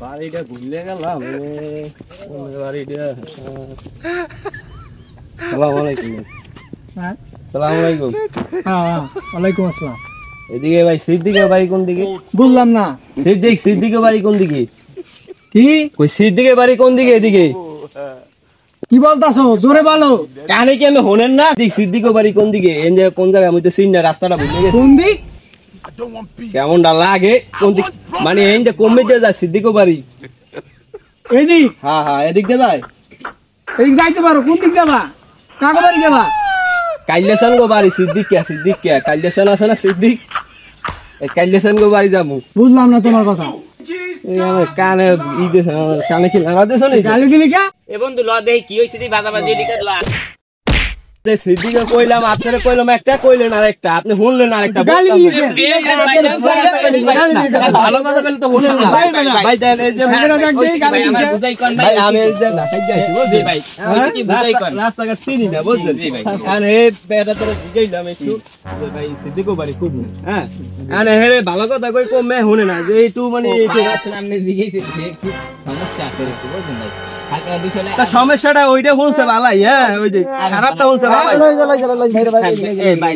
বাড়িটা ভুলে গেলাম বাড়িটা। সালাম আলাইকুম। সালাম আলাইকুম। ওয়ালাইকুম আসসালাম। এদিকে ভাই সিদ্দিকের বাড়ি কোন দিকে? বুঝলাম না। সিদ্দিকের বাড়ি কোন দিকে? কি কই সিদ্দিকের বাড়ি কোন দিকে? এদিকে কি বলতাছো? জোরে বলো। কানে কি আমি হোনেন না? সিদ্দিকের বাড়ি কোন দিকে? এন যে কোন জায়গায় আমি তো চিনি না, রাস্তাটা ভুলে গেছি। কোন দিক? কেমনটা লাগে কোন দিক? মানে এই যে কমে দিয়ে যায় সিদ্দিকের বাড়ি। এইদিক? হ্যাঁ হ্যাঁ, এদিক দিয়ে যায়। এদিক যাইতে পারো। কোন দিক যাবা? কাকে বাড়ি যাবা? কাইলেসান গো বাড়ি। সিদ্দিক কে কাইলেসান আছে না সিদ্দিক, কাইলেসান গো বাড়ি যাবো। বুঝলাম না তোমার কথা। কানে কানে কি লাগাতেছ নি? গালি দিলি কে? এ বন্ধু ল দেখি কি হইছে দি বাজাবাজি লিখে ল। সিদ্দিকে কইলাম, আপনারে কইলাম একটা, কইলেন আরেকটা, আপনি শুনলেন আরেকটা। গালি দিলি কে? ভালো কথা কইলে তো শুনেন না ভাই। দেন এই যে বুঝাই কোন ভাই আমি এই যে না খাইছি বুঝলি ভাই, কি বুঝাই কোন রাস্তাঘাট চিনি না বুঝলেন আর এই বেটা তোরে বুঝাইলাম একটু যে ভাই সিদ্দিকো বাড়ি খুব হ্যাঁ আরে হেরে ভালো কথা কই কমে শুনে না যে একটু মানে সামনে দিকে সমস্যা করে বুঝছেন ভাই। হালকা বিষয় তা সমস্যাটা ওইটা শুনছে ভালাই। হ্যাঁ ওই যে খারাপটা শুনছে ভালাই। এই ভাই